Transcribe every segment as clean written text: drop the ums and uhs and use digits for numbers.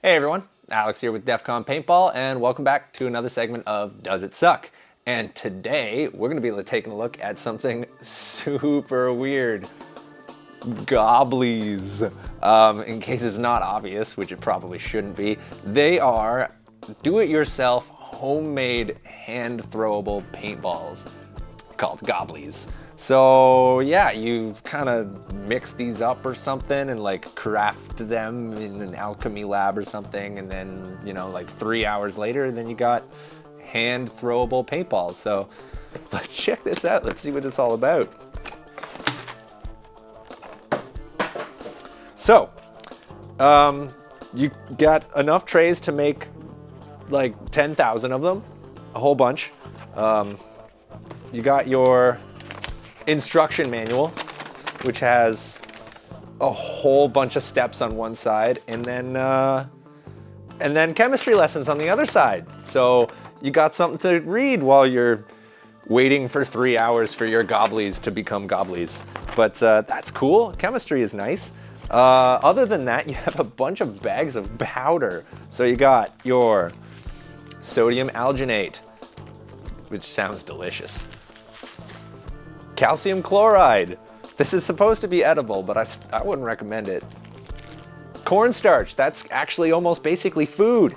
Hey everyone, Alex here with Defcon Paintball, and welcome back to another segment of Does It Suck? And today, we're going to be taking a look at something super weird. Goblies. In case it's not obvious, which it probably shouldn't be, they are do-it-yourself, homemade, hand-throwable paintballs called Goblies. So yeah, you kind of mix these up or something and craft them in an alchemy lab or something, and then 3 hours later, then you got hand throwable paintballs. So let's check this out. Let's see what it's all about. So you got enough trays to make 10,000 of them, a whole bunch. You got your instruction manual, which has a whole bunch of steps on one side, and then chemistry lessons on the other side. So you got something to read while you're waiting for 3 hours for your goblies to become goblies. But that's cool. Chemistry is nice. Other than that, you have a bunch of bags of powder. So you got your sodium alginate, which sounds delicious. Calcium chloride. This is supposed to be edible, but I wouldn't recommend it. Cornstarch. That's actually almost basically food.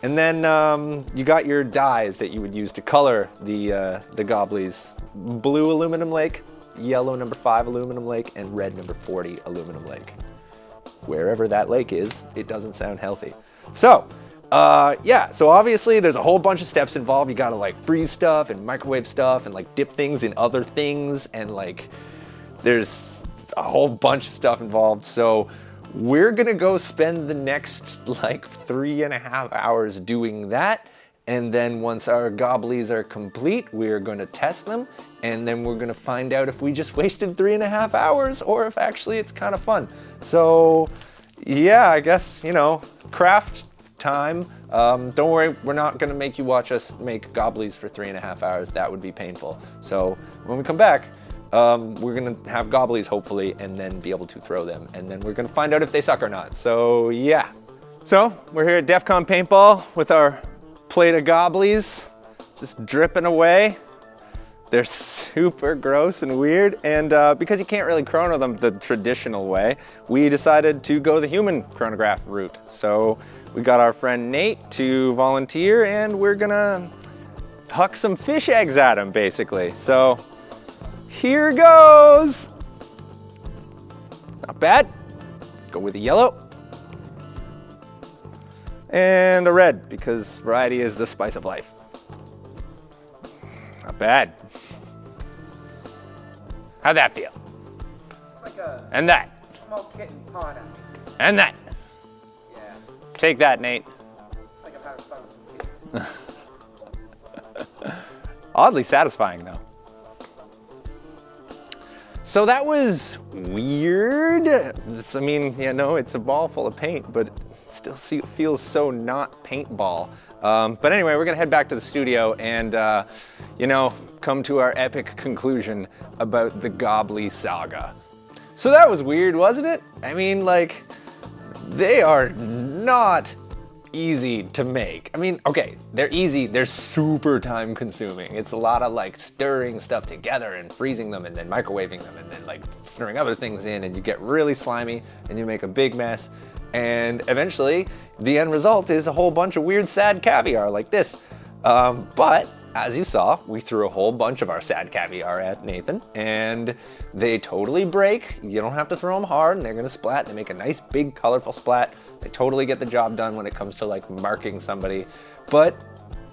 And then you got your dyes that you would use to color the Goblies. Blue aluminum lake, yellow number 5 aluminum lake, and red number 40 aluminum lake. Wherever that lake is, it doesn't sound healthy. So, yeah, so obviously there's a whole bunch of steps involved. You gotta freeze stuff and microwave stuff and dip things in other things, and there's a whole bunch of stuff involved. So we're gonna go spend the next 3.5 hours doing that. And then once our goblies are complete, we're gonna test them. And then we're gonna find out if we just wasted 3.5 hours or if actually it's kind of fun. So yeah, I guess, craft time. Don't worry, we're not gonna make you watch us make goblies for 3.5 hours. That would be painful. So when we come back, we're gonna have goblies hopefully, and then be able to throw them. And then we're gonna find out if they suck or not. So yeah. So we're here at Defcon Paintball with our plate of goblies, just dripping away. They're super gross and weird, and because you can't really chrono them the traditional way, we decided to go the human chronograph route. So we got our friend Nate to volunteer, and we're gonna huck some fish eggs at him, basically. So here goes. Not bad. Let's go with the yellow. And a red, because variety is the spice of life. Not bad. How'd that feel? It's like a And that. small kitten pawing at me. And that. Yeah, Take that, Nate. it's like I'm having fun with some kids. Oddly satisfying, though. So that was weird. It's a ball full of paint, but it still feels so not paintball. But anyway, we're gonna head back to the studio and, come to our epic conclusion about the Goblies saga. So that was weird, wasn't it? They are not easy to make. Okay, they're easy, they're super time consuming. It's a lot of stirring stuff together and freezing them and then microwaving them and then stirring other things in, and you get really slimy and you make a big mess. And eventually, the end result is a whole bunch of weird, sad caviar like this. But as you saw, we threw a whole bunch of our sad caviar at Nathan, and they totally break. You don't have to throw them hard, and they're gonna splat. They make a nice, big, colorful splat. They totally get the job done when it comes to marking somebody. But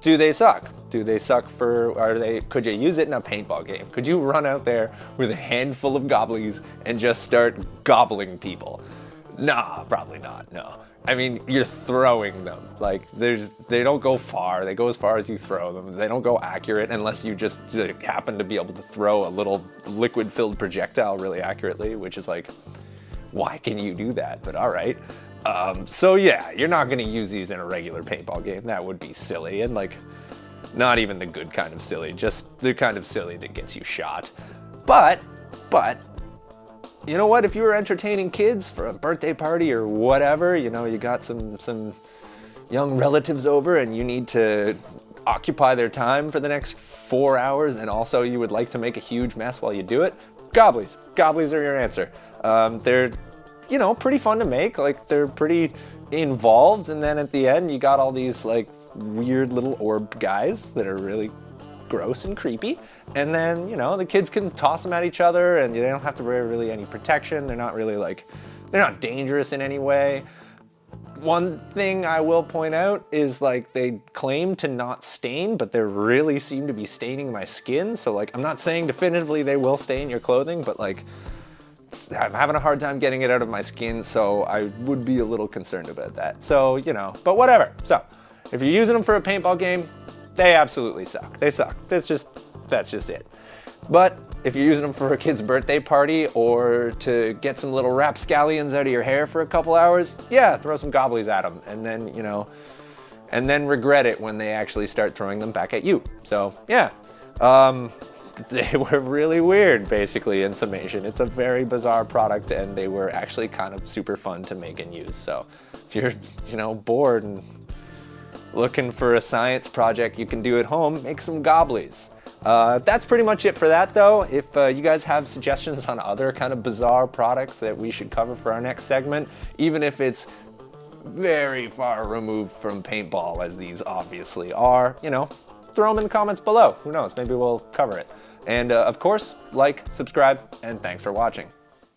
do they suck? Do they suck could you use it in a paintball game? Could you run out there with a handful of goblies and just start gobbling people? Nah, probably not, no. You're throwing them. They don't go far. They go as far as you throw them. They don't go accurate unless you just happen to be able to throw a little liquid-filled projectile really accurately, which is why can you do that? But all right. So yeah, you're not gonna use these in a regular paintball game. That would be silly, and not even the good kind of silly, just the kind of silly that gets you shot. But you know what? If you were entertaining kids for a birthday party or whatever, you know, you got some young relatives over and you need to occupy their time for the next 4 hours, and also you would like to make a huge mess while you do it, Goblies. Goblies are your answer. They're, you know, pretty fun to make. Like, they're pretty involved, and then at the end you got all these like weird little orb guys that are really gross and creepy, and then, you know, the kids can toss them at each other and they don't have to wear really any protection. They're not really like, they're not dangerous in any way. One thing I will point out is, like, they claim to not stain, but they really seem to be staining my skin. So, like, I'm not saying definitively they will stain your clothing, but, like, I'm having a hard time getting it out of my skin, so I would be a little concerned about that. So, you know, but whatever. So, if you're using them for a paintball game, they absolutely suck. They suck. That's just it. But if you're using them for a kid's birthday party or to get some little rapscallions out of your hair for a couple hours, yeah, throw some Goblies at them, and then, you know, and then regret it when they actually start throwing them back at you. So, yeah. They were really weird, basically, in summation. It's a very bizarre product, and they were actually kind of super fun to make and use. So if you're, you know, bored and looking for a science project you can do at home, make some Goblies. That's pretty much it for that, though. If you guys have suggestions on other kind of bizarre products that we should cover for our next segment, even if it's very far removed from paintball, as these obviously are, you know, throw them in the comments below. Who knows? Maybe we'll cover it. And of course, like, subscribe, and thanks for watching.